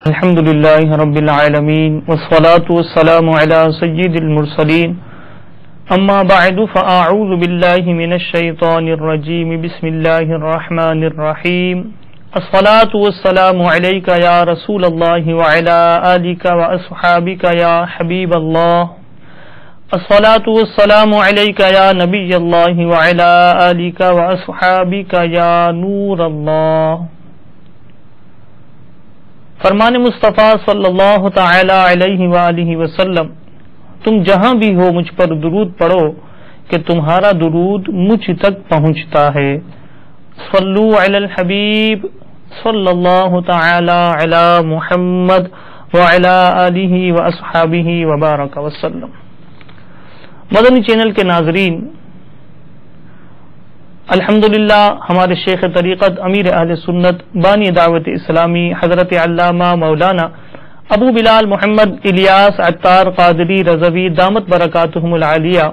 الحمد للہ رب العالمین والصلاة والسلام علی سید المرسلین اما بعد فاعوذ باللہ من الشیطان الرجیم بسم اللہ الرحمن الرحیم الصلاة والسلام علیک یا رسول اللہ وعلی آلک واصحابک یا حبیب اللہ الصلاة والسلام علیک یا نبی اللہ وعلی آلک واصحابک یا نور اللہ۔ فرمان مصطفیٰ صلی اللہ تعالی علیہ وآلہ وسلم، تم جہاں بھی ہو مجھ پر درود پڑھو کہ تمہارا درود مجھ تک پہنچتا ہے۔ صلو علی الحبیب صلی اللہ تعالی علی محمد وعلی آلہ واصحابہ وبارک وسلم۔ مدنی چینل کے ناظرین، الحمدللہ ہمارے شیخ طریقت امیر اہل سنت بانی دعوت اسلامی حضرت علامہ مولانا ابو بلال محمد الیاس عطار قادری رضوی دامت برکاتہم العالیہ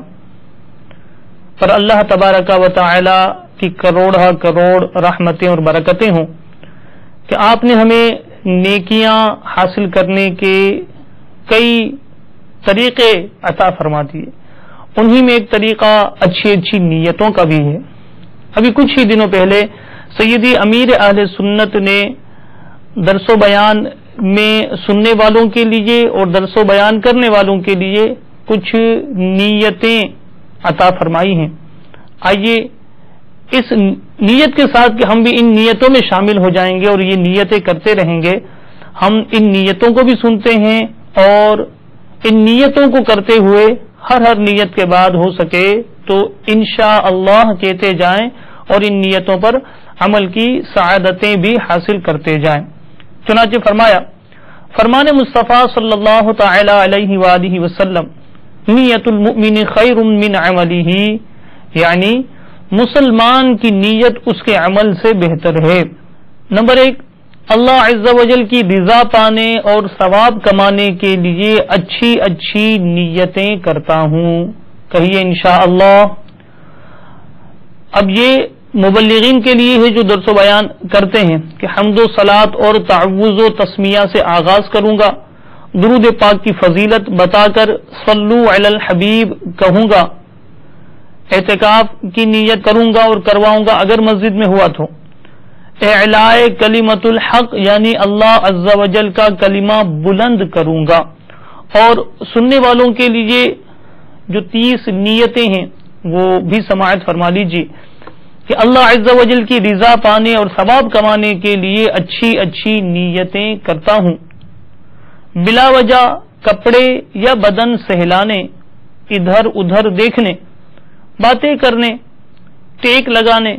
پر اللہ تبارک و تعالی کی کروڑہ کروڑ رحمتیں اور برکتیں ہوں کہ آپ نے ہمیں نیکیاں حاصل کرنے کے کئی طریقے عطا فرما دیے۔ انہی میں ایک طریقہ اچھی نیتوں کا بھی ہے۔ ابھی کچھ ہی دنوں پہلے سیدی امیر اہل سنت نے درس و بیان میں سننے والوں کے لیے اور درس و بیان کرنے والوں کے لیے کچھ نیتیں عطا فرمائی ہیں۔ آئیے اس نیت کے ساتھ کہ ہم بھی ان نیتوں میں شامل ہو جائیں گے اور یہ نیتیں کرتے رہیں گے، ہم ان نیتوں کو بھی سنتے ہیں اور ان نیتوں کو کرتے ہوئے ہر نیت کے بعد ہو سکے تو انشاءاللہ کہتے جائیں اور ان نیتوں پر عمل کی سعادتیں بھی حاصل کرتے جائیں۔ چنانچہ فرمایا، فرمان مصطفیٰ صلی اللہ تعالی علیہ وآلہ وسلم، نیت المؤمن خیر من عملہ، یعنی مسلمان کی نیت اس کے عمل سے بہتر ہے۔ نمبر 1، اللہ عز و جل کی رضا پانے اور ثواب کمانے کے لیے اچھی نیتیں کرتا ہوں، کہیے انشاءاللہ۔ اب یہ مبلغین کے لیے ہے جو درس و بیان کرتے ہیں کہ حمد و صلات اور تعوذ و تسمیہ سے آغاز کروں گا، درود پاک کی فضیلت بتا کر صلو علی الحبیب کہوں گا، اعتکاف کی نیت کروں گا اور کرواؤں گا اگر مسجد میں ہوا تو، اعلاء کلمۃ الحق یعنی اللہ عز و جل کا کلمہ بلند کروں گا، اور سننے والوں کے لیے جو 30 نیتیں ہیں وہ بھی سماعت فرما لیجیے کہ اللہ عز و جل کی رضا پانے اور ثواب کمانے کے لیے اچھی نیتیں کرتا ہوں۔ بلا وجہ کپڑے یا بدن سہلانے، ادھر ادھر دیکھنے، باتیں کرنے، ٹیک لگانے،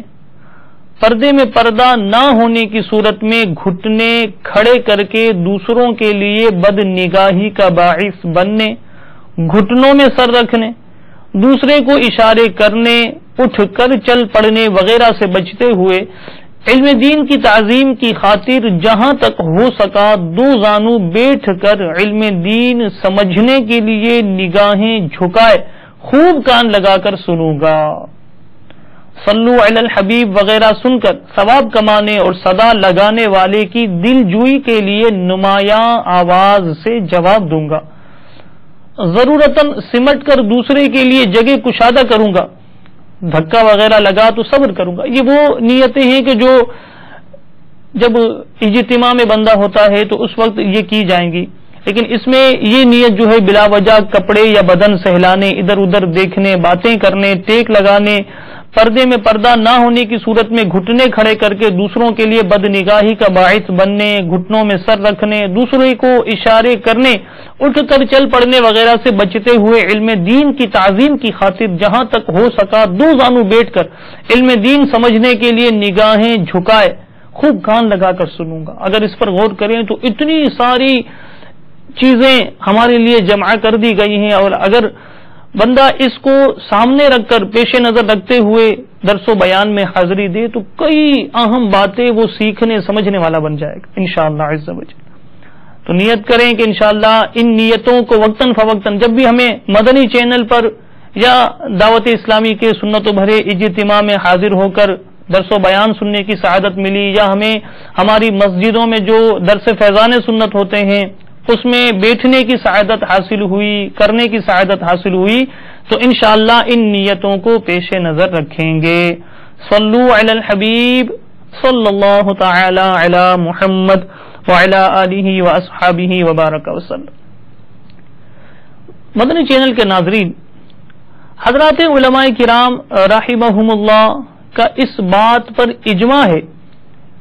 پردے میں پردہ نہ ہونے کی صورت میں گھٹنے کھڑے کر کے دوسروں کے لیے بد نگاہی کا باعث بننے، گھٹنوں میں سر رکھنے، دوسرے کو اشارے کرنے، اٹھ کر چل پڑنے وغیرہ سے بچتے ہوئے علم دین کی تعظیم کی خاطر جہاں تک ہو سکا دو زانو بیٹھ کر علم دین سمجھنے کے لیے نگاہیں جھکائے خوب کان لگا کر سنوں گا۔ صلو علی الحبیب وغیرہ سن کر ثواب کمانے اور صدا لگانے والے کی دل جوئی کے لیے نمایاں آواز سے جواب دوں گا، ضرورتاً سمٹ کر دوسرے کے لیے جگہ کشادہ کروں گا، دھکا وغیرہ لگا تو صبر کروں گا۔ یہ وہ نیتیں ہیں کہ جو جب اجتماع میں بندہ ہوتا ہے تو اس وقت یہ کی جائیں گی، لیکن اس میں یہ نیت جو ہے بلا وجہ کپڑے یا بدن سہلانے، ادھر ادھر دیکھنے، باتیں کرنے، ٹیک لگانے، پردے میں پردہ نہ ہونے کی صورت میں گھٹنے کھڑے کر کے دوسروں کے لیے بد نگاہی کا باعث بننے، گھٹنوں میں سر رکھنے، دوسرے کو اشارے کرنے، اٹھ کر چل پڑنے وغیرہ سے بچتے ہوئے علم دین کی تعظیم کی خاطر جہاں تک ہو سکا دو زانو بیٹھ کر علم دین سمجھنے کے لیے نگاہیں جھکائے خوب کان لگا کر سنوں گا۔ اگر اس پر غور کریں تو اتنی ساری چیزیں ہمارے لیے جمع کر دی گئی ہیں، اور اگر بندہ اس کو سامنے رکھ کر پیش نظر رکھتے ہوئے درس و بیان میں حاضری دے تو کئی اہم باتیں وہ سیکھنے سمجھنے والا بن جائے گا انشاءاللہ عز و جل۔ تو نیت کریں کہ انشاءاللہ ان نیتوں کو وقتاً فوقتاً جب بھی ہمیں مدنی چینل پر یا دعوت اسلامی کے سنت و بھرے اجتماع میں حاضر ہو کر درس و بیان سننے کی سعادت ملی، یا ہمیں ہماری مسجدوں میں جو درس فیضان سنت ہوتے ہیں اس میں بیٹھنے کی سعادت حاصل ہوئی، کرنے کی سعادت حاصل ہوئی، تو انشاءاللہ ان نیتوں کو پیش نظر رکھیں گے۔ صلو علی الحبیب صلی اللہ تعالی علی محمد وعلی آلہ واصحابہ وبارک وسلم۔ مدنی چینل کے ناظرین، حضرات علماء کرام رحمہم اللہ کا اس بات پر اجماع ہے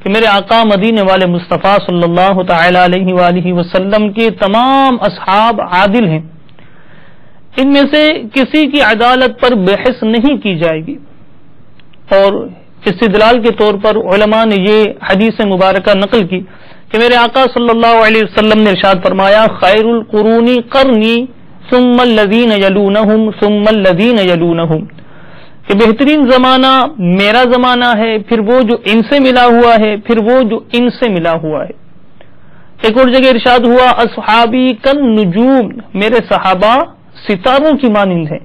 کہ میرے آقا مدینے والے مصطفیٰ صلی اللہ تعالی علیہ وآلہ وسلم کے تمام اصحاب عادل ہیں، ان میں سے کسی کی عدالت پر بحث نہیں کی جائے گی۔ اور استدلال کے طور پر علماء نے یہ حدیث مبارکہ نقل کی کہ میرے آقا صلی اللہ علیہ وسلم نے ارشاد فرمایا، خیر القرون قرنی ثم الذین یلونہم ثم الذین یلونہم، کہ بہترین زمانہ میرا زمانہ ہے، پھر وہ جو ان سے ملا ہوا ہے، پھر وہ جو ان سے ملا ہوا ہے۔ ایک اور جگہ ارشاد ہوا، اصحابی کن نجوم، میرے صحابہ ستاروں کی مانند ہیں۔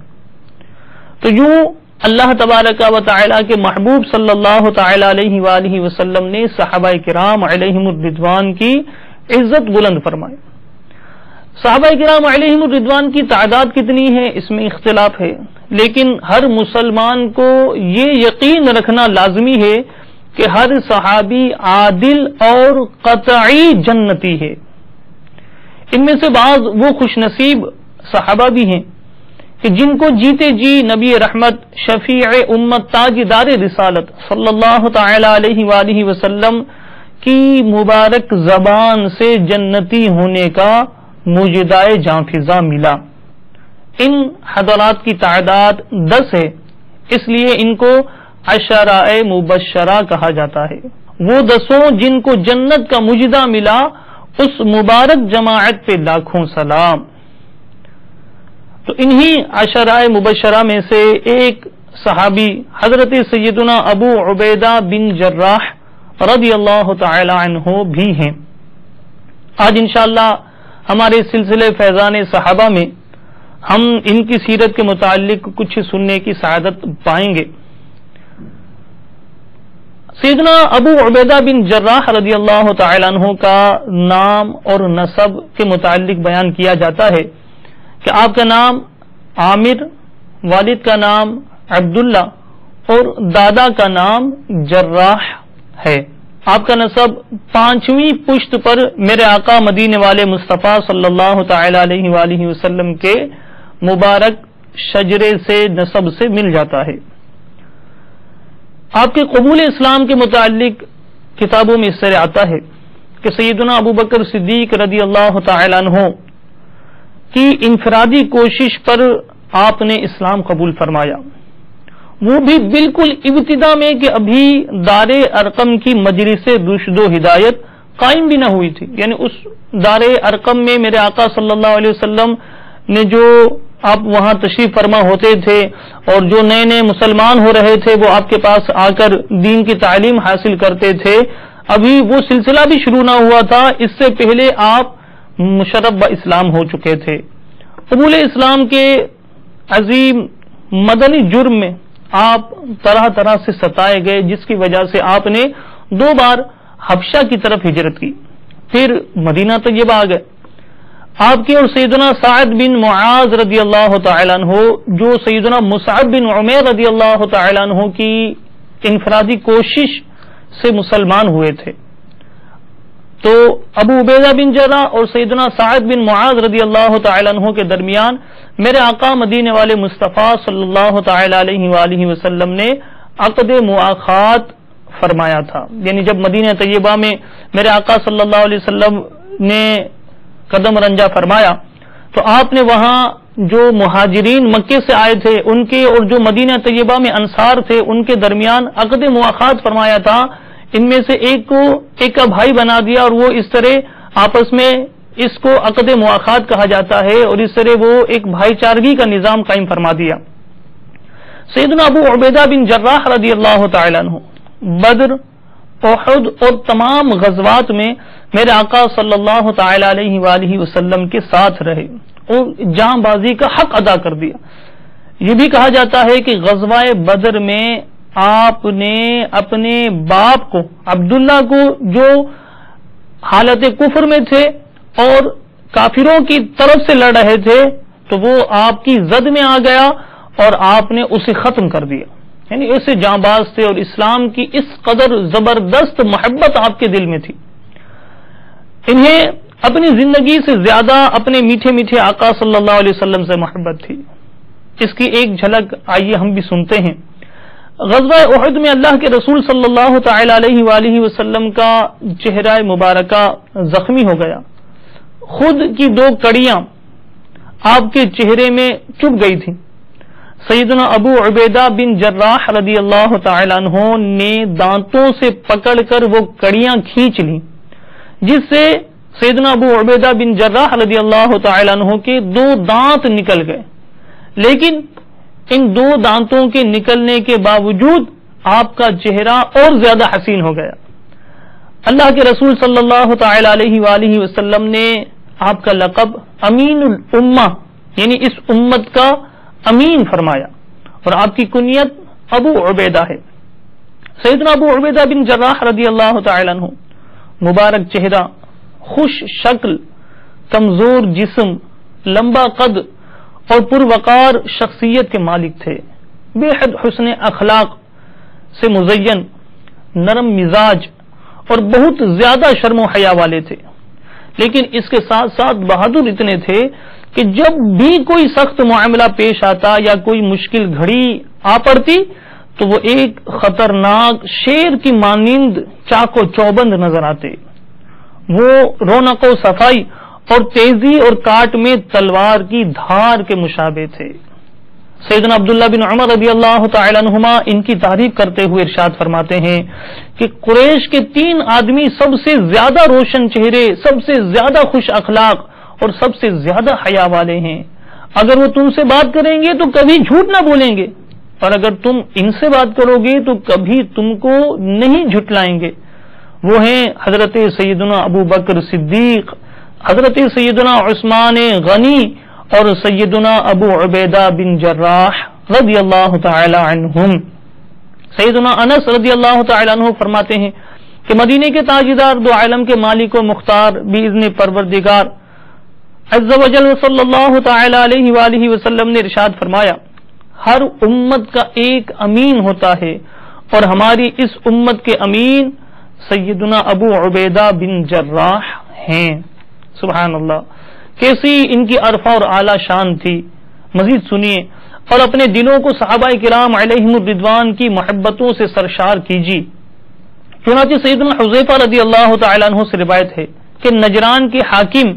تو یوں اللہ تبارک و تعالی کے محبوب صلی اللہ تعالی علیہ وآلہ وسلم نے صحابہ کرام علیہم الرضوان کی عزت بلند فرمائی۔ صحابہ کرام علیہم الرضوان کی تعداد کتنی ہے اس میں اختلاف ہے، لیکن ہر مسلمان کو یہ یقین رکھنا لازمی ہے کہ ہر صحابی عادل اور قطعی جنتی ہے۔ ان میں سے بعض وہ خوش نصیب صحابہ بھی ہیں کہ جن کو جیتے جی نبی رحمت شفیع امت تاجدار رسالت صلی اللہ تعالی علیہ وآلہ وسلم کی مبارک زبان سے جنتی ہونے کا مجدائے جاں فضا ملا۔ ان حضرات کی تعداد 10 ہے، اس لیے ان کو عشرہ مبشرہ کہا جاتا ہے۔ وہ 10 جن کو جنت کا مجدہ ملا، اس مبارک جماعت پہ لاکھوں سلام۔ تو انہی عشرہ مبشرہ میں سے ایک صحابی حضرت سیدنا ابو عبیدہ بن جراح رضی اللہ تعالی عنہ بھی ہیں۔ آج انشاءاللہ ہمارے سلسلے فیضان صحابہ میں ہم ان کی سیرت کے متعلق کچھ سننے کی سعادت پائیں گے۔ سیدنا ابو عبیدہ بن جراح رضی اللہ تعالی عنہ کا نام اور نسب کے متعلق بیان کیا جاتا ہے کہ آپ کا نام عامر، والد کا نام عبداللہ اور دادا کا نام جراح ہے۔ آپ کا نسب 5ویں پشت پر میرے آقا مدینے والے مصطفیٰ صلی اللہ تعالی علیہ وآلہ وسلم کے مبارک شجرے سے نسب سے مل جاتا ہے۔ آپ کے قبول اسلام کے متعلق کتابوں میں اس طرح آتا ہے کہ سیدنا ابو بکر صدیق رضی اللہ تعالی عنہ کی انفرادی کوشش پر آپ نے اسلام قبول فرمایا، وہ بھی بالکل ابتدا میں کہ ابھی دار ارقم کی مجلس رشد و ہدایت قائم بھی نہ ہوئی تھی، یعنی اس دار ارقم میں میرے آقا صلی اللہ علیہ وسلم نے جو آپ وہاں تشریف فرما ہوتے تھے اور جو نئے نئے مسلمان ہو رہے تھے وہ آپ کے پاس آ کر دین کی تعلیم حاصل کرتے تھے، ابھی وہ سلسلہ بھی شروع نہ ہوا تھا، اس سے پہلے آپ مشرف اسلام ہو چکے تھے۔ قبول اسلام کے عظیم مدنی جرم میں آپ طرح طرح سے ستائے گئے، جس کی وجہ سے آپ نے 2 بار حبشہ کی طرف ہجرت کی، پھر مدینہ طیبہ آ گئے۔ آپ کے اور سیدنا سعد بن معاذ رضی اللہ تعالی عنہ جو سیدنا مصعب بن عمیر رضی اللہ تعالی عنہ کی انفرادی کوشش سے مسلمان ہوئے تھے، تو ابو عبیدہ بن جراح اور سیدنا سعد بن معاذ رضی اللہ تعالی عنہ کے درمیان میرے آقا مدینے والے مصطفیٰ صلی اللہ تعالی علیہ وآلہ وسلم نے عقد مؤاخات فرمایا تھا، یعنی جب مدینہ طیبہ میں میرے آقا صلی اللہ علیہ وسلم نے قدم رنجہ فرمایا تو آپ نے وہاں جو مہاجرین مکے سے آئے تھے ان کے اور جو مدینہ طیبہ میں انصار تھے ان کے درمیان عقد مؤاخات فرمایا تھا، ان میں سے ایک کو ایک کا بھائی بنا دیا اور وہ اس طرح آپس میں اس کو عقد مؤاخات کہا جاتا ہے، اور اس طرح وہ ایک بھائی چارگی کا نظام قائم فرما دیا۔ سیدنا ابو عبیدہ بن جراح رضی اللہ تعالی عنہ بدر، احد اور تمام غزوات میں میرے آقا صلی اللہ تعالی علیہ وآلہ وسلم کے ساتھ رہے اور جان بازی کا حق ادا کر دیا۔ یہ بھی کہا جاتا ہے کہ غزوہ بدر میں آپ نے اپنے باپ کو عبداللہ کو جو حالت کفر میں تھے اور کافروں کی طرف سے لڑ رہے تھے تو وہ آپ کی زد میں آ گیا اور آپ نے اسے ختم کر دیا. یعنی ایسے جانباز تھے اور اسلام کی اس قدر زبردست محبت آپ کے دل میں تھی. انہیں اپنی زندگی سے زیادہ اپنے میٹھے میٹھے آقا صلی اللہ علیہ وسلم سے محبت تھی. اس کی ایک جھلک آئیے ہم بھی سنتے ہیں. غزوہ احد میں اللہ کے رسول صلی اللہ تعالی علیہ وآلہ وسلم کا چہرہ مبارکہ زخمی ہو گیا. خود کی 2 کڑیاں آپ کے چہرے میں چبھ گئی تھیں. سیدنا ابو عبیدہ بن جراح رضی اللہ تعالی عنہ نے دانتوں سے پکڑ کر وہ کڑیاں کھینچ لیں، جس سے سیدنا ابو عبیدہ بن جراح رضی اللہ تعالی عنہ کے 2 دانت نکل گئے. لیکن ان 2 دانتوں کے نکلنے کے باوجود آپ کا چہرہ اور زیادہ حسین ہو گیا. اللہ کے رسول صلی اللہ تعالی علیہ وآلہ وسلم نے آپ کا لقب امین الامہ یعنی اس امت کا امین فرمایا اور آپ کی کنیت ابو عبیدہ ہے. سیدنا ابو عبیدہ بن جراح رضی اللہ تعالی عنہ مبارک چہرہ، خوش شکل، کمزور جسم، لمبا قد اور پروقار شخصیت کے مالک تھے. بے حد حسن اخلاق سے مزین، نرم مزاج اور بہت زیادہ شرم و حیا والے تھے. لیکن اس کے ساتھ ساتھ بہادر اتنے تھے کہ جب بھی کوئی سخت معاملہ پیش آتا یا کوئی مشکل گھڑی آ پڑتی تو وہ ایک خطرناک شیر کی مانند چاق و چوبند نظر آتے. وہ رونق و صفائی اور تیزی اور کاٹ میں تلوار کی دھار کے مشابہ تھے. سیدنا عبداللہ بن عمر رضی اللہ تعالی عنہما ان کی تعریف کرتے ہوئے ارشاد فرماتے ہیں کہ قریش کے 3 آدمی سب سے زیادہ روشن چہرے، سب سے زیادہ خوش اخلاق اور سب سے زیادہ حیا والے ہیں. اگر وہ تم سے بات کریں گے تو کبھی جھوٹ نہ بولیں گے اور اگر تم ان سے بات کرو گے تو کبھی تم کو نہیں جھٹلائیں گے. وہ ہیں حضرت سیدنا ابو بکر صدیق، حضرت سیدنا عثمان غنی اور سیدنا ابو عبیدہ بن جراح رضی اللہ تعالی عنہم. سیدنا انس رضی اللہ تعالی عنہ فرماتے ہیں کہ مدینے کے تاجدار 2 عالم کے مالک و مختار باذن پروردگار عز و جل صلی اللہ تعالی علیہ وآلہ وسلم نے ارشاد فرمایا ہر امت کا ایک امین ہوتا ہے اور ہماری اس امت کے امین سیدنا ابو عبیدہ بن جراح ہیں. سبحان اللہ، کیسی ان کی عرفہ اور اعلی شان تھی. مزید سنیے اور اپنے دلوں کو صحابہ کرام علیہم الرضوان کی محبتوں سے سرشار کیجیے. چنانچہ سیدنا حذیفہ رضی اللہ تعالی عنہ سے روایت ہے کہ نجران کے حاکم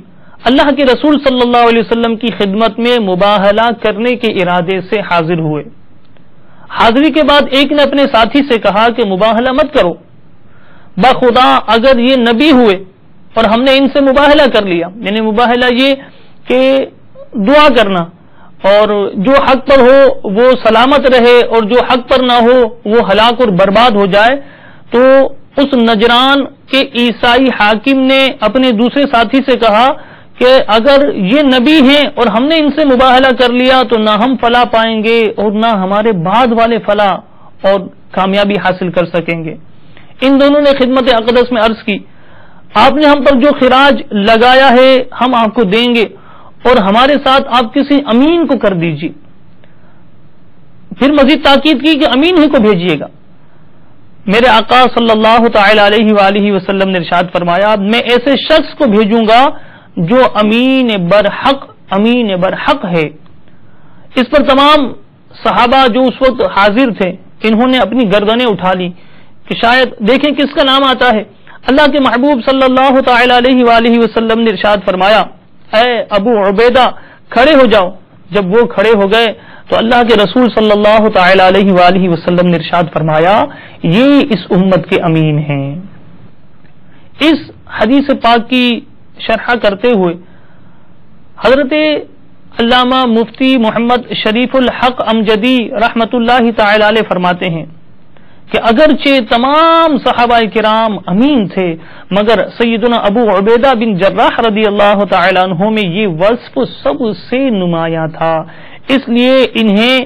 اللہ کے رسول صلی اللہ علیہ وسلم کی خدمت میں مباہلہ کرنے کے ارادے سے حاضر ہوئے. حاضری کے بعد ایک نے اپنے ساتھی سے کہا کہ مباہلہ مت کرو، بخدا اگر یہ نبی ہوئے اور ہم نے ان سے مباہلہ کر لیا، یعنی مباہلہ یہ کہ دعا کرنا اور جو حق پر ہو وہ سلامت رہے اور جو حق پر نہ ہو وہ ہلاک اور برباد ہو جائے، تو اس نجران کے عیسائی حاکم نے اپنے دوسرے ساتھی سے کہا کہ اگر یہ نبی ہیں اور ہم نے ان سے مباہلہ کر لیا تو نہ ہم فلاح پائیں گے اور نہ ہمارے بعد والے فلاح اور کامیابی حاصل کر سکیں گے. ان دونوں نے خدمت اقدس میں عرض کی آپ نے ہم پر جو خراج لگایا ہے ہم آپ کو دیں گے اور ہمارے ساتھ آپ کسی امین کو کر دیجیے. پھر مزید تاکید کی کہ امین ہی کو بھیجیے گا. میرے آقا صلی اللہ تعالی علیہ وآلہ وسلم نے ارشاد فرمایا میں ایسے شخص کو بھیجوں گا جو امین برحق ہے. اس پر تمام صحابہ جو اس وقت حاضر تھے انہوں نے اپنی گردنیں اٹھا لی کہ شاید دیکھیں کس کا نام آتا ہے. اللہ کے محبوب صلی اللہ تعالی علیہ وآلہ وسلم نے ارشاد فرمایا اے ابو عبیدہ کھڑے ہو جاؤ. جب وہ کھڑے ہو گئے تو اللہ کے رسول صلی اللہ تعالی علیہ وآلہ وسلم نے ارشاد فرمایا یہ اس امت کے امین ہیں. اس حدیث پاک کی شرح کرتے ہوئے حضرت علامہ مفتی محمد شریف الحق امجدی رحمت اللہ تعالی علیہ فرماتے ہیں کہ اگرچہ تمام صحابہ کرام امین تھے مگر سیدنا ابو عبیدہ بن جراح رضی اللہ تعالی عنہ میں یہ وصف سب سے نمایاں تھا، اس لیے انہیں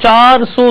400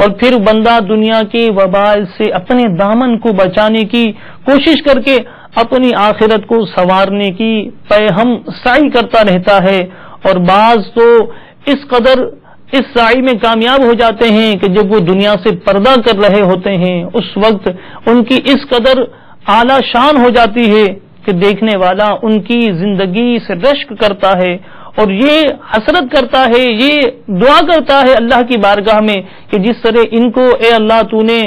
اور پھر بندہ دنیا کے وبال سے اپنے دامن کو بچانے کی کوشش کر کے اپنی آخرت کو سنوارنے کی ہم سعی کرتا رہتا ہے، اور بعض تو اس قدر اس سعی میں کامیاب ہو جاتے ہیں کہ جب وہ دنیا سے پردہ کر رہے ہوتے ہیں اس وقت ان کی اس قدر اعلی شان ہو جاتی ہے کہ دیکھنے والا ان کی زندگی سے رشک کرتا ہے اور یہ حسرت کرتا ہے، یہ دعا کرتا ہے اللہ کی بارگاہ میں کہ جس طرح ان کو اے اللہ تو نے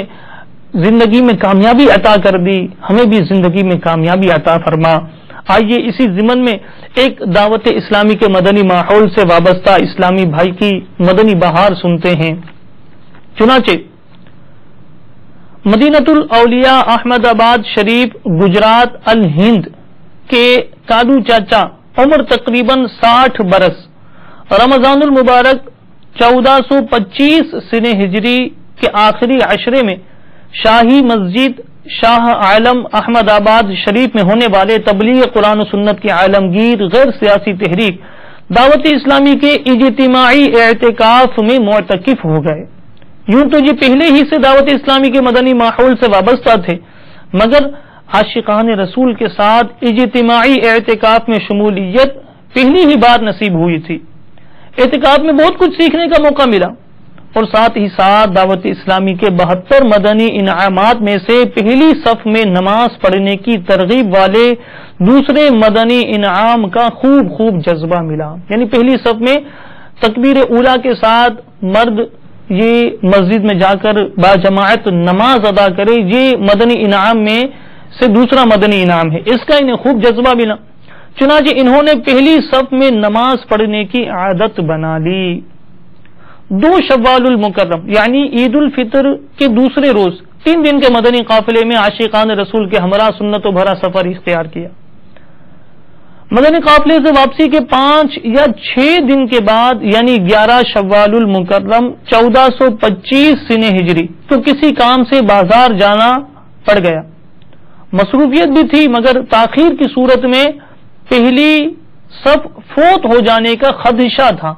زندگی میں کامیابی عطا کر دی، ہمیں بھی زندگی میں کامیابی عطا فرما۔ آئیے اسی ضمن میں ایک دعوت اسلامی کے مدنی ماحول سے وابستہ اسلامی بھائی کی مدنی بہار سنتے ہیں۔ چنانچہ مدینۃ الاولیاء احمد آباد شریف گجرات الہند کے کالو چاچا عمر تقریباً 60 برس، رمضان المبارک 1425 سنہ ہجری کے آخری عشرے میں شاہی مسجد شاہ عالم احمد آباد شریف میں ہونے والے تبلیغ قرآن و سنت کی عالمگیر غیر سیاسی تحریک دعوت اسلامی کے اجتماعی اعتکاف میں معتکف ہو گئے۔ یوں تو یہ پہلے ہی سے دعوت اسلامی کے مدنی ماحول سے وابستہ تھے، مگر عاشقان رسول کے ساتھ اجتماعی اعتکاف میں شمولیت پہلی ہی بار نصیب ہوئی تھی۔ اعتکاف میں بہت کچھ سیکھنے کا موقع ملا، اور ساتھ ہی ساتھ دعوت اسلامی کے 72 مدنی انعامات میں سے پہلی صف میں نماز پڑھنے کی ترغیب والے دوسرے مدنی انعام کا خوب جذبہ ملا۔ یعنی پہلی صف میں تکبیر اولیٰ کے ساتھ مرد یہ مسجد میں جا کر باجماعت نماز ادا کرے، یہ مدنی انعام میں سے دوسرا مدنی انعام ہے، اس کا انہیں خوب جذبہ ملا۔ چنانچہ انہوں نے پہلی صف میں نماز پڑھنے کی عادت بنا لی۔ 2 شوال المکرم یعنی عید الفطر کے دوسرے روز 3 دن کے مدنی قافلے میں عاشقان رسول کے ہمراہ سنت و بھرا سفر اختیار کیا۔ مدنی قافلے سے واپسی کے 5 یا 6 دن کے بعد یعنی 11 شوال المکرم 1425 سنہ ہجری تو کسی کام سے بازار جانا پڑ گیا۔ مصروفیت بھی تھی، مگر تاخیر کی صورت میں پہلی صف فوت ہو جانے کا خدشہ تھا،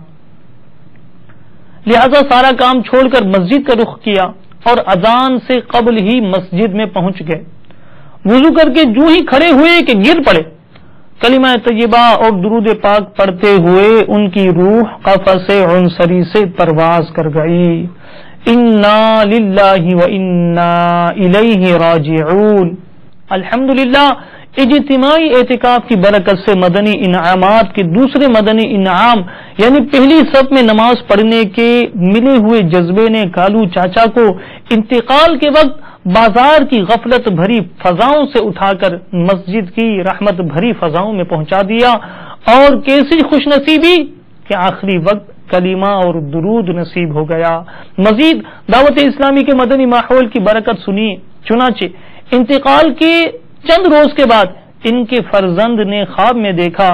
لہذا سارا کام چھوڑ کر مسجد کا رخ کیا اور اذان سے قبل ہی مسجد میں پہنچ گئے۔ وضو کر کے جو ہی کھڑے ہوئے کہ گر پڑے، کلمہ طیبہ اور درود پاک پڑھتے ہوئے ان کی روح قفس عنصری سے پرواز کر گئی۔ انا للہ و انا الیہ راجعون۔ الحمدللہ اجتماعی اعتکاف کی برکت سے مدنی انعامات کے دوسرے مدنی انعام یعنی پہلی صف میں نماز پڑھنے کے ملے ہوئے جذبے نے کالو چاچا کو انتقال کے وقت بازار کی غفلت بھری فضاؤں سے اٹھا کر مسجد کی رحمت بھری فضاؤں میں پہنچا دیا، اور کیسی خوش نصیبی کہ آخری وقت کلمہ اور درود نصیب ہو گیا۔ مزید دعوت اسلامی کے مدنی ماحول کی برکت سنی۔ چنانچہ انتقال کے چند روز کے بعد ان کے فرزند نے خواب میں دیکھا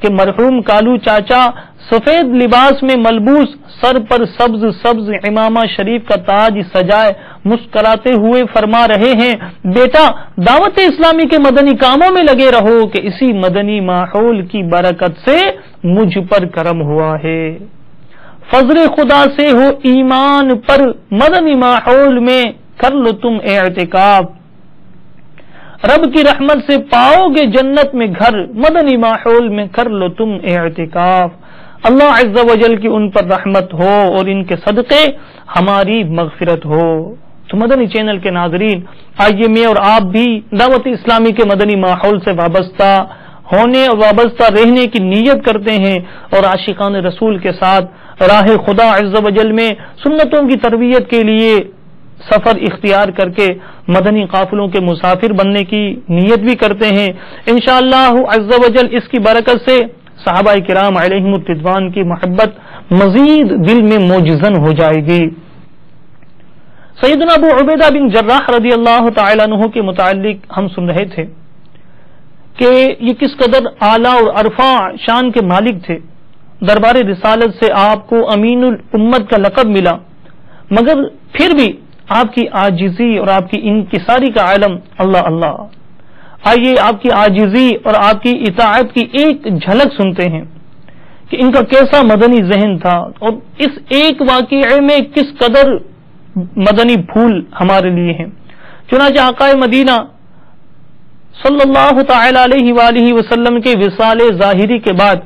کہ مرحوم کالو چاچا سفید لباس میں ملبوس، سر پر سبز امامہ شریف کا تاج سجائے مسکراتے ہوئے فرما رہے ہیں، بیٹا دعوت اسلامی کے مدنی کاموں میں لگے رہو کہ اسی مدنی ماحول کی برکت سے مجھ پر کرم ہوا ہے۔ فضل خدا سے ہو ایمان پر مدنی ماحول میں کر لو تم اعتکاف، رب کی رحمت سے پاؤ گے جنت میں گھر، مدنی ماحول میں کر لو تم اعتکاف۔ اللہ عز و جل کی ان پر رحمت ہو اور ان کے صدقے ہماری مغفرت ہو۔ تو مدنی چینل کے ناظرین، آئیے میں اور آپ بھی دعوت اسلامی کے مدنی ماحول سے وابستہ ہونے اور وابستہ رہنے کی نیت کرتے ہیں، اور عاشقان رسول کے ساتھ راہ خدا عز و جل میں سنتوں کی تربیت کے لیے سفر اختیار کر کے مدنی قافلوں کے مسافر بننے کی نیت بھی کرتے ہیں۔ انشاءاللہ عز و جل اس کی برکت سے صحابہ کرام علیہم الرضوان کی محبت مزید دل میں موجزن ہو جائے گی۔ سیدنا ابو عبیدہ بن جراح رضی اللہ تعالی عنہ کے متعلق ہم سن رہے تھے کہ یہ کس قدر اعلیٰ اور عرفاں شان کے مالک تھے۔ دربار رسالت سے آپ کو امین الامت کا لقب ملا، مگر پھر بھی آپ کی عاجزی اور آپ کی انکساری کا عالم اللہ اللہ۔ آئیے آپ کی عاجزی اور آپ کی اطاعت کی ایک جھلک سنتے ہیں کہ ان کا کیسا مدنی ذہن تھا، اور اس ایک واقعے میں کس قدر مدنی پھول ہمارے لیے ہیں۔ چنانچہ آقائے مدینہ صلی اللہ تعالی علیہ وآلہ وسلم کے وصال ظاہری کے بعد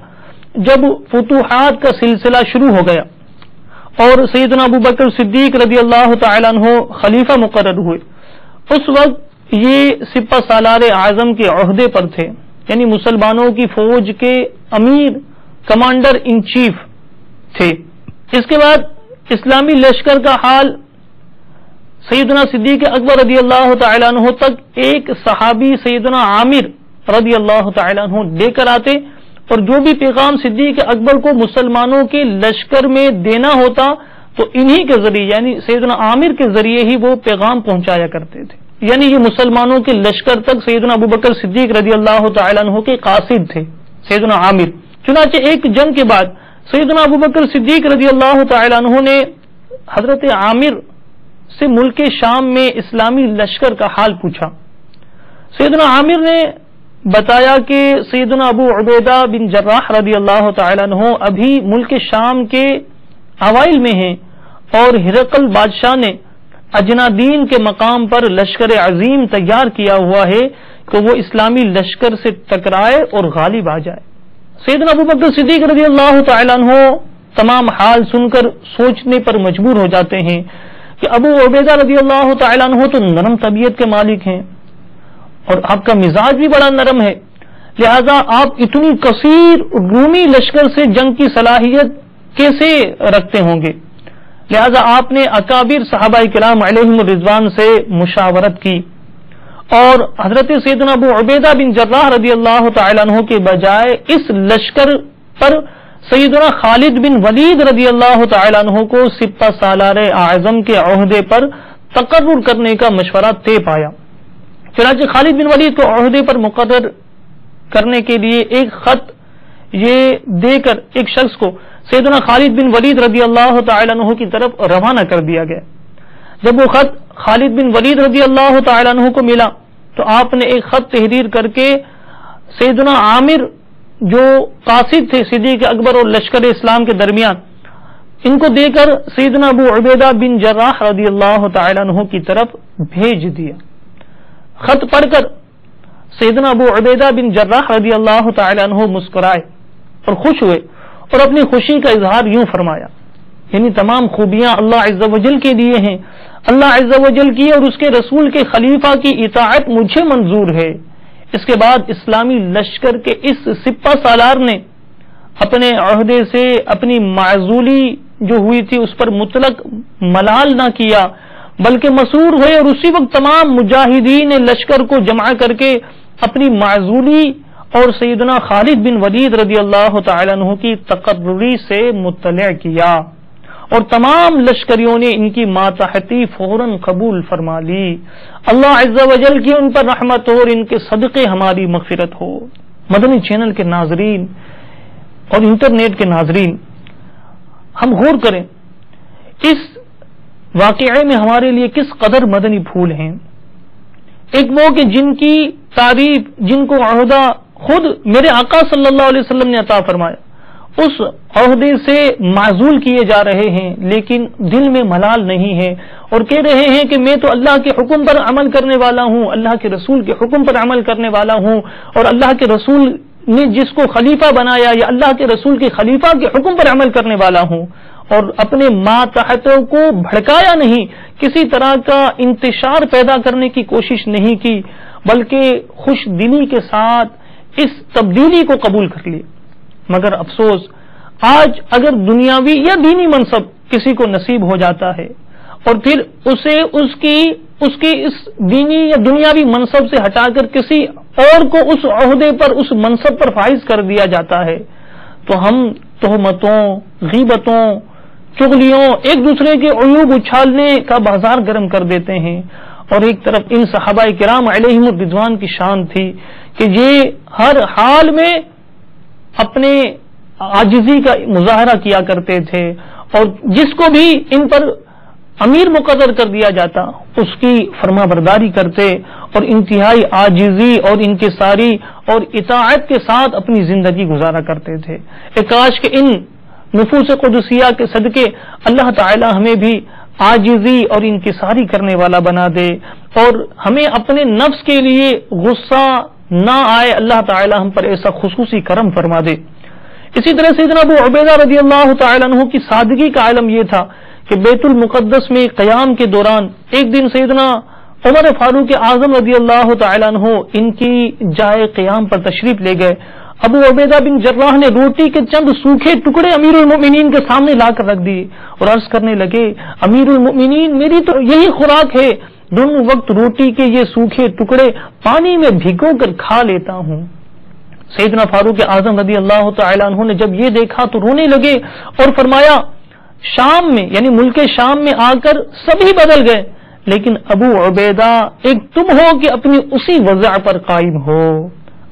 جب فتوحات کا سلسلہ شروع ہو گیا اور سیدنا ابو بکر صدیق رضی اللہ تعالی عنہ خلیفہ مقرر ہوئے، اس وقت یہ سپہ سالار اعظم کے عہدے پر تھے، یعنی مسلمانوں کی فوج کے امیر، کمانڈر ان چیف تھے۔ اس کے بعد اسلامی لشکر کا حال سیدنا صدیق اکبر رضی اللہ تعالی عنہ تک ایک صحابی سیدنا عامر رضی اللہ تعالی عنہ لے کر آتے، اور جو بھی پیغام صدیق اکبر کو مسلمانوں کے لشکر میں دینا ہوتا تو انہی کے ذریعے، یعنی سیدنا عامر کے ذریعے ہی وہ پیغام پہنچایا کرتے تھے۔ یعنی یہ مسلمانوں کے لشکر تک سیدنا ابو بکر صدیق رضی اللہ تعالی عنہ کے قاصد تھے، سیدنا عامر۔ چنانچہ ایک جنگ کے بعد سیدنا ابو بکر صدیق رضی اللہ تعالی عنہ نے حضرت عامر سے ملک شام میں اسلامی لشکر کا حال پوچھا۔ سیدنا عامر نے بتایا کہ سیدنا ابو عبیدہ بن جراح رضی اللہ تعالی عنہ ابھی ملک شام کے اوائل میں ہیں، اور ہرقل بادشاہ نے اجنادین کے مقام پر لشکر عظیم تیار کیا ہوا ہے کہ وہ اسلامی لشکر سے ٹکرائے اور غالب آ جائے۔ سیدنا ابو بکر صدیق رضی اللہ تعالی عنہ تمام حال سن کر سوچنے پر مجبور ہو جاتے ہیں کہ ابو عبیدہ رضی اللہ تعالی عنہ تو نرم طبیعت کے مالک ہیں اور آپ کا مزاج بھی بڑا نرم ہے، لہذا آپ اتنی کثیر رومی لشکر سے جنگ کی صلاحیت کیسے رکھتے ہوں گے؟ لہذا آپ نے اکابر صحابہ کرام علیہم الرضوان سے مشاورت کی، اور حضرت سیدنا ابو عبیدہ بن جراح رضی اللہ تعالی عنہ کے بجائے اس لشکر پر سیدنا خالد بن ولید رضی اللہ تعالی عنہ کو سپہ سالار اعظم کے عہدے پر تقرر کرنے کا مشورہ طے پایا۔ چنانچہ خالد بن ولید کو عہدے پر مقرر کرنے کے لیے ایک خط یہ دے کر ایک شخص کو سیدنا خالد بن ولید رضی اللہ تعالی عنہ کی طرف روانہ کر دیا گیا۔ جب وہ خط خالد بن ولید رضی اللہ تعالی عنہ کو ملا تو آپ نے ایک خط تحریر کر کے سیدنا عامر جو قاصد تھے صدیق اکبر اور لشکر اسلام کے درمیان، ان کو دے کر سیدنا ابو عبیدہ بن جراح رضی اللہ تعالی عنہ کی طرف بھیج دیا۔ خط پڑھ کر سیدنا ابو عبیدہ بن جراح رضی اللہ تعالی عنہ مسکرائے اور خوش ہوئے، اور اپنی خوشی کا اظہار یوں فرمایا، یعنی تمام خوبیاں اللہ عز و جل کے لیے ہیں، اللہ عز و جل کی اور اس کے رسول کے خلیفہ کی اطاعت مجھے منظور ہے۔ اس کے بعد اسلامی لشکر کے اس سپہ سالار نے اپنے عہدے سے اپنی معزولی جو ہوئی تھی اس پر مطلق ملال نہ کیا، بلکہ مسرور ہوئے اور اسی وقت تمام مجاہدین لشکر کو جمع کر کے اپنی معزولی اور سیدنا خالد بن ولید رضی اللہ تعالی عنہ کی تقرری سے مطلع کیا، اور تمام لشکریوں نے ان کی ماتحتی فوراً قبول فرما لی۔ اللہ عز و جل کی ان پر رحمت ہو اور ان کے صدقے ہماری مغفرت ہو۔ مدنی چینل کے ناظرین اور انٹرنیٹ کے ناظرین، ہم غور کریں اس واقعے میں ہمارے لیے کس قدر مدنی پھول ہیں۔ ایک وہ کہ جن کی تعریف، جن کو عہدہ خود میرے آقا صلی اللہ علیہ وسلم نے عطا فرمایا، اس عہدے سے معزول کیے جا رہے ہیں، لیکن دل میں ملال نہیں ہے اور کہہ رہے ہیں کہ میں تو اللہ کے حکم پر عمل کرنے والا ہوں، اللہ کے رسول کے حکم پر عمل کرنے والا ہوں، اور اللہ کے رسول نے جس کو خلیفہ بنایا یا اللہ کے رسول کے خلیفہ کے حکم پر عمل کرنے والا ہوں، اور اپنے ماتحتوں کو بھڑکایا نہیں، کسی طرح کا انتشار پیدا کرنے کی کوشش نہیں کی، بلکہ خوش دلی کے ساتھ اس تبدیلی کو قبول کر لی۔ مگر افسوس، آج اگر دنیاوی یا دینی منصب کسی کو نصیب ہو جاتا ہے اور پھر اسے اس کی اس دینی یا دنیاوی منصب سے ہٹا کر کسی اور کو اس عہدے پر، اس منصب پر فائز کر دیا جاتا ہے، تو ہم تہمتوں، غیبتوں، چغلیوں، ایک دوسرے کے عیوب اچھالنے کا بازار گرم کر دیتے ہیں۔ اور ایک طرف ان صحابہ کرام علیہم الرضوان کی شان تھی کہ یہ ہر حال میں اپنے عاجزی کا مظاہرہ کیا کرتے تھے، اور جس کو بھی ان پر امیر مقرر کر دیا جاتا اس کی فرما برداری کرتے، اور انتہائی عاجزی اور انکساری اور اطاعت کے ساتھ اپنی زندگی گزارا کرتے تھے۔ کاش کہ ان نفوس قدسیہ کے صدقے اللہ تعالی ہمیں بھی عاجزی اور انکساری کرنے والا بنا دے، اور ہمیں اپنے نفس کے لیے غصہ نہ آئے، اللہ تعالی ہم پر ایسا خصوصی کرم فرما دے۔ اسی طرح سیدنا ابو عبیدہ رضی اللہ تعالی عنہ کی سادگی کا عالم یہ تھا کہ بیت المقدس میں قیام کے دوران ایک دن سیدنا عمر فاروق اعظم رضی اللہ تعالی عنہ ان کی جائے قیام پر تشریف لے گئے۔ ابو عبیدہ بن جراح نے روٹی کے چند سوکھے ٹکڑے امیر المؤمنین کے سامنے لا کر رکھ دیے اور عرض کرنے لگے، امیر المؤمنین میری تو یہی خوراک ہے، دونوں وقت روٹی کے یہ سوکھے ٹکڑے پانی میں بھگو کر کھا لیتا ہوں۔ سیدنا فاروق اعظم رضی اللہ تعالی عنہ نے جب یہ دیکھا تو رونے لگے اور فرمایا، شام میں یعنی ملک شام میں آ کر سبھی بدل گئے، لیکن ابو عبیدہ ایک تم ہو کہ اپنی اسی وضع پر قائم ہو۔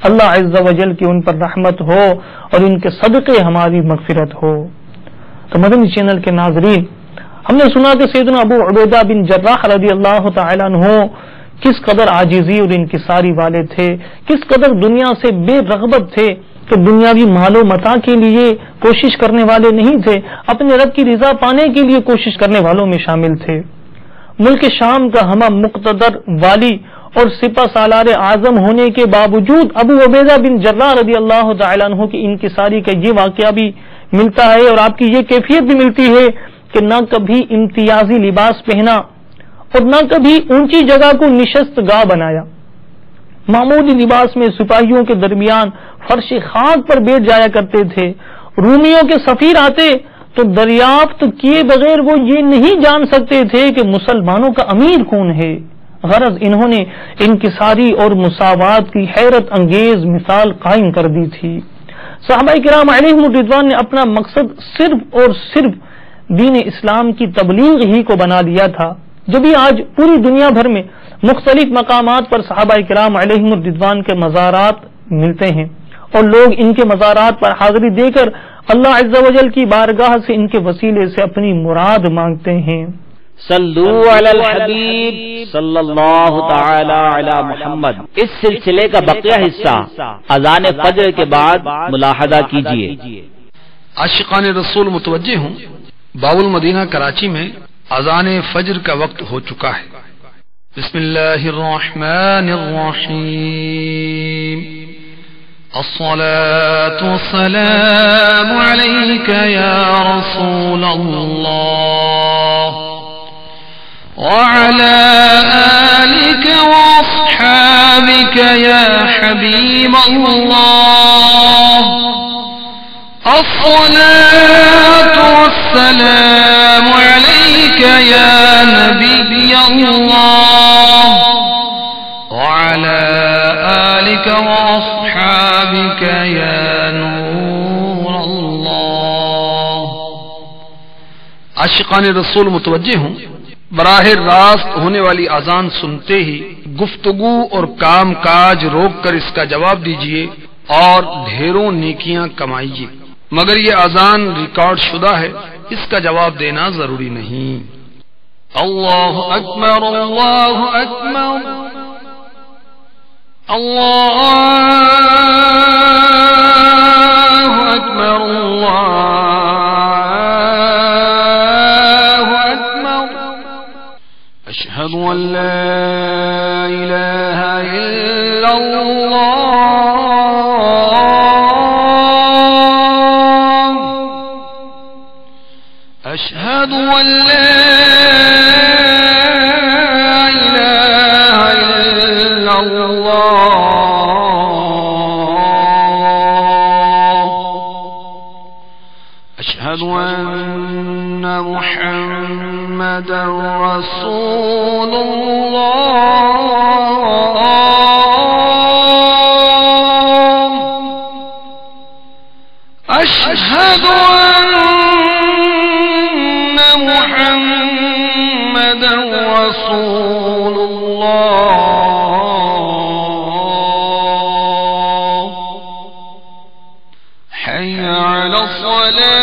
اللہ عز و جل کی ان پر رحمت ہو اور ان کے صدقے ہماری مغفرت ہو۔ تو مدنی چینل کے ناظرین، ہم نے سنا کہ سیدنا ابو عبیدہ بن جراح رضی اللہ تعالی عنہ کس قدر عاجزی اور انکساری والے تھے، کس قدر دنیا سے بے رغبت تھے، کہ دنیاوی مال و متاع کے لیے کوشش کرنے والے نہیں تھے، اپنے رب کی رضا پانے کے لیے کوشش کرنے والوں میں شامل تھے۔ ملک شام کا ہمہ مقتدر والی اور سپہ سالار اعظم ہونے کے باوجود ابو عبیدہ بن جراح رضی اللہ تعالی عنہ کی انکساری کا یہ واقعہ بھی ملتا ہے، اور آپ کی یہ کیفیت بھی ملتی ہے کہ نہ کبھی امتیازی لباس پہنا اور نہ کبھی اونچی جگہ کو نشست گاہ بنایا۔ معمولی لباس میں سپاہیوں کے درمیان فرش خاک پر بیٹھ جایا کرتے تھے۔ رومیوں کے سفیر آتے تو دریافت کیے بغیر وہ یہ نہیں جان سکتے تھے کہ مسلمانوں کا امیر کون ہے۔ غرض انہوں نے انکساری اور مساوات کی حیرت انگیز مثال قائم کر دی تھی۔ صحابہ کرام علیہم الرضوان نے اپنا مقصد صرف اور صرف دین اسلام کی تبلیغ ہی کو بنا لیا تھا۔ جب بھی آج پوری دنیا بھر میں مختلف مقامات پر صحابہ کرام علیہم الرضوان کے مزارات ملتے ہیں اور لوگ ان کے مزارات پر حاضری دے کر اللہ عز و جل کی بارگاہ سے ان کے وسیلے سے اپنی مراد مانگتے ہیں۔ صلو علی الحبیب صلی اللہ تعالی علی محمد۔ اس سلسلے کا بقیہ حصہ اذان فجر کے بعد ملاحظہ کیجیے۔ عاشقان رسول متوجہ ہوں، باول مدینہ کراچی میں اذان فجر کا وقت ہو چکا ہے۔ بسم اللہ الرحمن الرحیم۔ الصلاة والسلام علیک یا رسول اللہ وعلى آلك وأصحابك يا حبيب الله الصلاة والسلام عليك يا نبي الله وعلى آلك وأصحابك يا نور الله۔ عاشقان رسول متوجہ ہوں، براہ راست ہونے والی اذان سنتے ہی گفتگو اور کام کاج روک کر اس کا جواب دیجیے اور ڈھیروں نیکیاں کمائیے، مگر یہ اذان ریکارڈ شدہ ہے، اس کا جواب دینا ضروری نہیں۔ اللہ اکبر اللہ اکبر اللہ اکبر اللہ اکبر اشہد ان لا الہ الا اللہ اشہد ان لا الہ الا اللہ اشہد ان محمد رسول اللہ اشہد ان محمد رسول اللہ حی علی الصلاة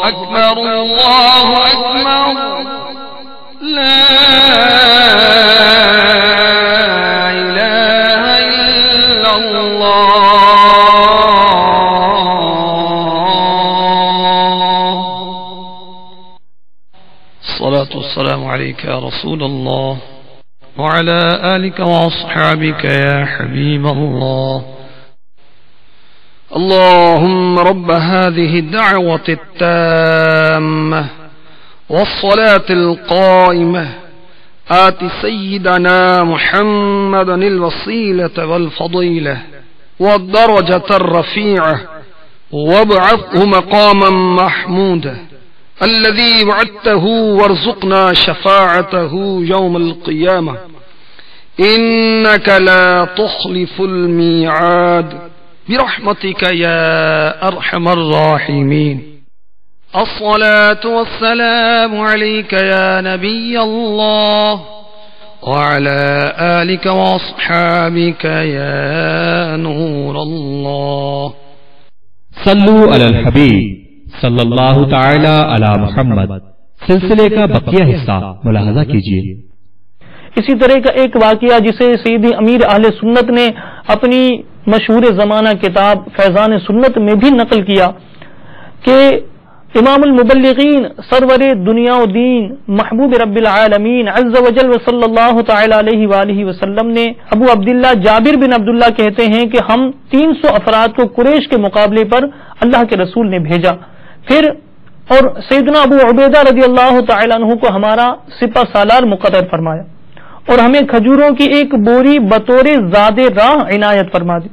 أكبر الله أكبر لا إله إلا الله. الصلاة والسلام عليك يا رسول الله وعلى آلك وأصحابك يا حبيب الله. اللهم رب هذه الدعوة التامة والصلاة القائمة آت سيدنا محمدا الوسيلة والفضيلة والدرجة الرفيعة وابعثه مقاما محمودا الذي وعدته وارزقنا شفاعته يوم القيامة إنك لا تخلف الميعاد برحمتك يا أرحم الراحمين. الصلاة والسلام عليك يا نبي الله وعلى آلك وأصحابك يا نور الله. صلو علی الحبیب صلی اللہ تعالی علی محمد. سلسلے کا بقیہ حصہ ملاحظہ کیجیے. اسی طرح کا ایک واقعہ جسے سیدی امیر اہل سنت نے اپنی مشہور زمانہ کتاب فیضان سنت میں بھی نقل کیا کہ امام المبلغین سرور دنیا و دین محبوب رب العالمین عز و جل صلی اللہ تعالی علیہ وآلہ وسلم نے ابو عبداللہ جابر بن عبداللہ کہتے ہیں کہ ہم 300 افراد کو قریش کے مقابلے پر اللہ کے رسول نے بھیجا، پھر اور سیدنا ابو عبیدہ رضی اللہ تعالی عنہ کو ہمارا سپہ سالار مقرر فرمایا اور ہمیں کھجوروں کی ایک بوری بطور زاد راہ عنایت فرما دی.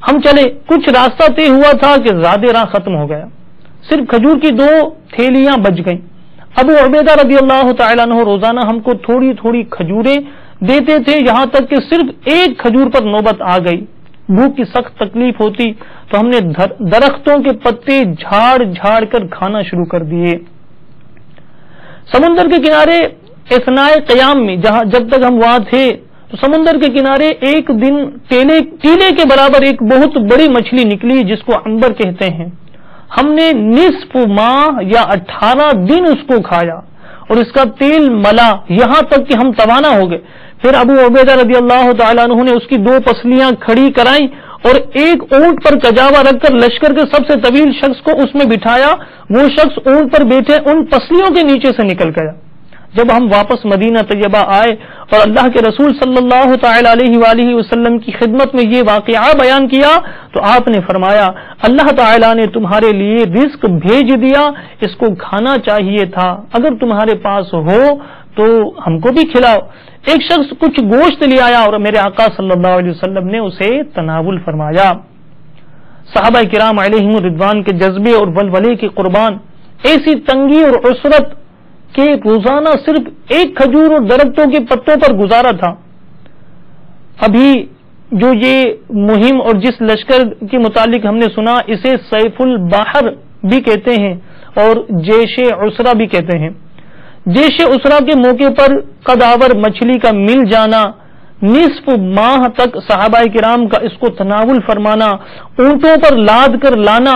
ہم چلے، کچھ راستہ طے ہوا تھا کہ زاد راہ ختم ہو گیا، صرف کھجور کی 2 تھیلیاں بچ گئیں. ابو عبیدہ رضی اللہ تعالی عنہ روزانہ ہم کو تھوڑی تھوڑی کھجوریں دیتے تھے، یہاں تک کہ صرف ایک کھجور پر نوبت آ گئی. بھوک کی سخت تکلیف ہوتی تو ہم نے درختوں کے پتے جھاڑ جھاڑ کر کھانا شروع کر دیے. سمندر کے کنارے اثناء قیام میں جب تک ہم وہاں تھے تو سمندر کے کنارے ایک دن ٹیلے کے برابر ایک بہت بڑی مچھلی نکلی جس کو عنبر کہتے ہیں. ہم نے نصف ماہ یا 18 دن اس کو کھایا اور اس کا تیل ملا یہاں تک کہ ہم توانا ہو گئے. پھر ابو عبیدہ رضی اللہ تعالیٰ عنہ نے اس کی 2 پسلیاں کھڑی کرائیں اور ایک اونٹ پر کجاوا رکھ کر لشکر کے سب سے طویل شخص کو اس میں بٹھایا. وہ شخص اونٹ پر بیٹھے ان پسلیوں کے نیچے سے نکل گیا. جب ہم واپس مدینہ طیبہ آئے اور اللہ کے رسول صلی اللہ تعالی علیہ وآلہ وسلم کی خدمت میں یہ واقعہ بیان کیا تو آپ نے فرمایا اللہ تعالی نے تمہارے لیے رزق بھیج دیا، اس کو کھانا چاہیے تھا، اگر تمہارے پاس ہو تو ہم کو بھی کھلاؤ. ایک شخص کچھ گوشت لے آیا اور میرے آقا صلی اللہ علیہ وسلم نے اسے تناول فرمایا. صحابہ کرام علیہم الرضوان کے جذبے اور ولولے کی قربان ایسی تنگی اور عسرت کہ روزانہ صرف ایک کھجور اور درختوں کے پتوں پر گزارا تھا. ابھی جو یہ مہم اور جس لشکر کے متعلق ہم نے سنا اسے سیف البحر بھی کہتے ہیں اور جیش عسرہ بھی کہتے ہیں. جیش عسرہ کے موقع پر قداور مچھلی کا مل جانا، نصف ماہ تک صحابہ کرام کا اس کو تناول فرمانا، اونٹوں پر لاد کر لانا،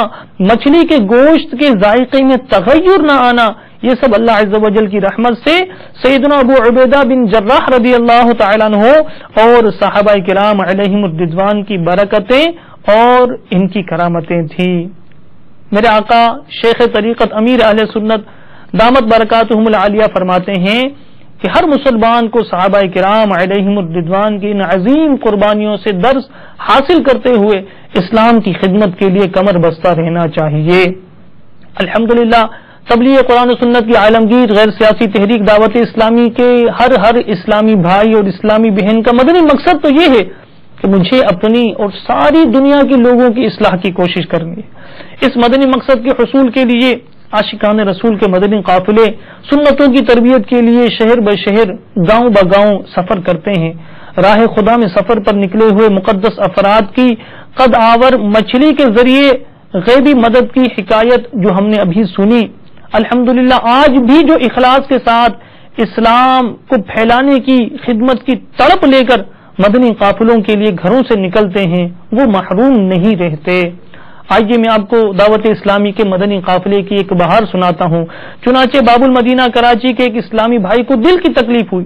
مچھلی کے گوشت کے ذائقے میں تغیر نہ آنا، یہ سب اللہ عز و جل کی رحمت سے سیدنا ابو عبیدہ بن جراح رضی اللہ تعالیٰ عنہ اور صحابہ کرام علیہم الرضوان کی برکتیں اور ان کی کرامتیں تھیں. میرے آقا شیخ طریقت امیر اہل سنت دامت برکاتہم العالیہ فرماتے ہیں کہ ہر مسلمان کو صحابہ کرام علیہم الرضوان کی ان عظیم قربانیوں سے درس حاصل کرتے ہوئے اسلام کی خدمت کے لیے کمر بستہ رہنا چاہیے. الحمدللہ تبلیغ قرآن و سنت کی عالمگیر غیر سیاسی تحریک دعوت اسلامی کے ہر اسلامی بھائی اور اسلامی بہن کا مدنی مقصد تو یہ ہے کہ مجھے اپنی اور ساری دنیا کے لوگوں کی اصلاح کی کوشش کرنی ہے. اس مدنی مقصد کے حصول کے لیے عاشقان رسول کے مدنی قافلے سنتوں کی تربیت کے لیے شہر بہ شہر گاؤں بہ گاؤں سفر کرتے ہیں. راہ خدا میں سفر پر نکلے ہوئے مقدس افراد کی قد آور مچھلی کے ذریعے غیبی مدد کی حکایت جو ہم نے ابھی سنی، الحمدللہ آج بھی جو اخلاص کے ساتھ اسلام کو پھیلانے کی خدمت کی تڑپ لے کر مدنی قافلوں کے لیے گھروں سے نکلتے ہیں وہ محروم نہیں رہتے. آئیے میں آپ کو دعوت اسلامی کے مدنی قافلے کی ایک بہار سناتا ہوں۔ چنانچہ باب المدینہ کراچی کے ایک اسلامی بھائی کو دل کی تکلیف ہوئی۔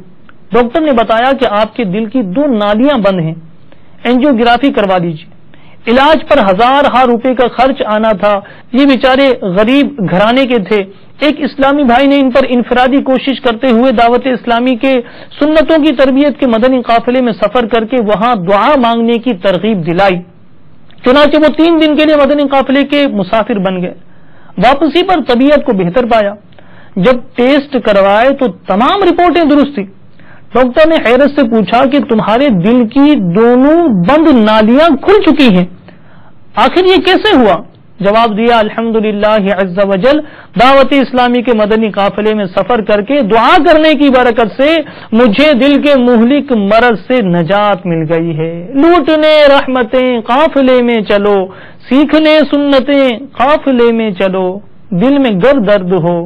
ڈاکٹر نے بتایا کہ آپ کے دل کی 2 نالیاں بند ہیں، اینجیوگرافی کروا دیجیے۔ علاج پر ہزار روپے کا خرچ آنا تھا۔ یہ بیچارے غریب گھرانے کے تھے۔ ایک اسلامی بھائی نے ان پر انفرادی کوشش کرتے ہوئے دعوت اسلامی کے سنتوں کی تربیت کے مدنی قافلے میں سفر کر کے وہاں دعا مانگنے کی ترغیب دلائی۔ چنانچہ وہ 3 دن کے لیے مدنی قافلے کے مسافر بن گئے۔ واپسی پر طبیعت کو بہتر پایا۔ جب ٹیسٹ کروائے تو تمام رپورٹیں درست تھیں۔ ڈاکٹر نے حیرت سے پوچھا کہ تمہارے دل کی 2 بند نالیاں کھل چکی ہیں، آخر یہ کیسے ہوا؟ جواب دیا، الحمدللہ عز وجل دعوت اسلامی کے مدنی قافلے میں سفر کر کے دعا کرنے کی برکت سے مجھے دل کے مہلک مرض سے نجات مل گئی ہے۔ لوٹنے رحمتیں قافلے میں چلو، سیکھنے سنتیں قافلے میں چلو، دل میں گر درد ہو،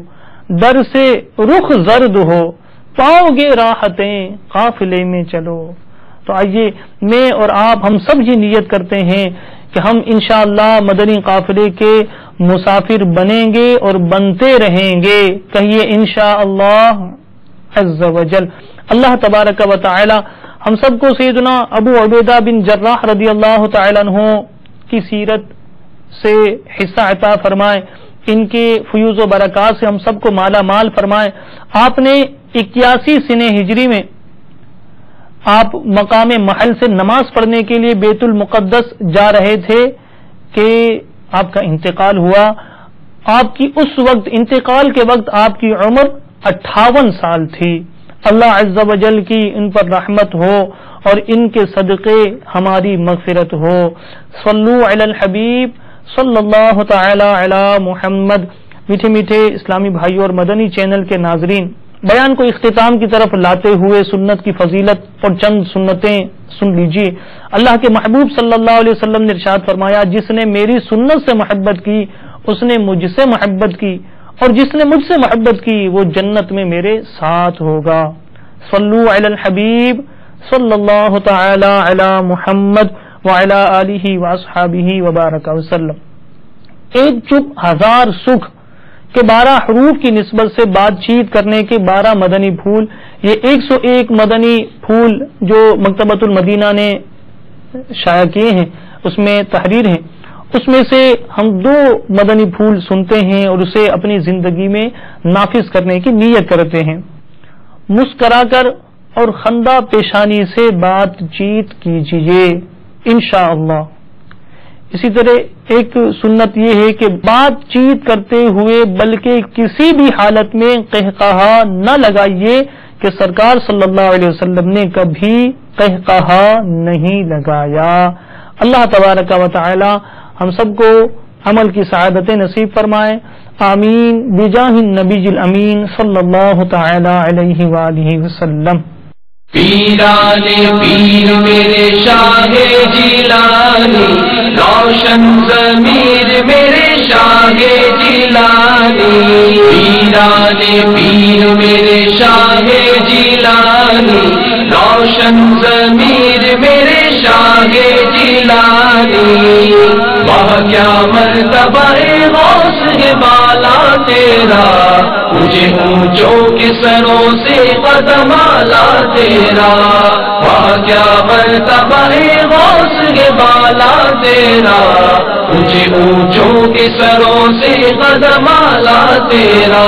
در سے رخ زرد ہو، پاؤ گے راحتیں قافلے میں چلو۔ تو آئیے میں اور آپ ہم سب یہ نیت کرتے ہیں کہ ہم انشاءاللہ مدنی قافلے کے مسافر بنیں گے اور بنتے رہیں گے۔ کہیے انشاءاللہ عز وجل۔ اللہ تبارک و تعالی ہم سب کو سیدنا ابو عبیدہ بن جراح رضی اللہ تعالی عنہ کی سیرت سے حصہ عطا فرمائے، ان کے فیوز و برکات سے ہم سب کو مالا مال فرمائے۔ آپ نے 81 سنہ ہجری میں آپ مقام محل سے نماز پڑھنے کے لیے بیت المقدس جا رہے تھے کہ آپ کا انتقال ہوا۔ آپ کی اس وقت انتقال کے وقت آپ کی عمر 58 سال تھی۔ اللہ عز و جل کی ان پر رحمت ہو اور ان کے صدقے ہماری مغفرت ہو۔ صلو علی الحبیب صلی اللہ تعالی علی محمد۔ میٹھے میٹھے اسلامی بھائیوں اور مدنی چینل کے ناظرین، بیان کو اختتام کی طرف لاتے ہوئے سنت کی فضیلت اور چند سنتیں سن لیجیے۔ اللہ کے محبوب صلی اللہ علیہ وسلم نے ارشاد فرمایا، جس نے میری سنت سے محبت کی اس نے مجھ سے محبت کی، اور جس نے مجھ سے محبت کی وہ جنت میں میرے ساتھ ہوگا۔ صلو علی الحبیب صلی اللہ تعالی علی محمد وعلی آلہ واصحابہ وبارک وسلم۔ ایک چپ ہزار سکھ کے 12 حروف کی نسبت سے بات چیت کرنے کے 12 مدنی پھول، یہ 101 مدنی پھول جو مکتبۃ المدینہ نے شائع کیے ہیں اس میں تحریر ہے، اس میں سے ہم 2 مدنی پھول سنتے ہیں اور اسے اپنی زندگی میں نافذ کرنے کی نیت کرتے ہیں۔ مسکرا کر اور خندہ پیشانی سے بات چیت کیجیے انشاءاللہ۔ اسی طرح ایک سنت یہ ہے کہ بات چیت کرتے ہوئے بلکہ کسی بھی حالت میں قہقہا نہ لگائیے کہ سرکار صلی اللہ علیہ وسلم نے کبھی قہقہا نہیں لگایا۔ اللہ تبارک و تعالی ہم سب کو عمل کی سعادتیں نصیب فرمائے، آمین بجاہ النبی الامین صلی اللہ تعالی علیہ وآلہ وسلم۔ پیرانے پیر میرے شاہ جیلانی، روشن ضمیر میرے شاہ جیلانی، پیرانے پیر میرے شاہ جیلانی، روشن ضمیر میرے شاہ جیلانی۔ وہاں کیا مرتبہ غوث ہے بالا تیرا، مجھے اونچوں کے سروں سے قدم آلا تیرا۔ وہاں کیا مرتبہ غوث ہے بالا تیرا، مجھے اونچوں کے سروں سے قدم آلا تیرا۔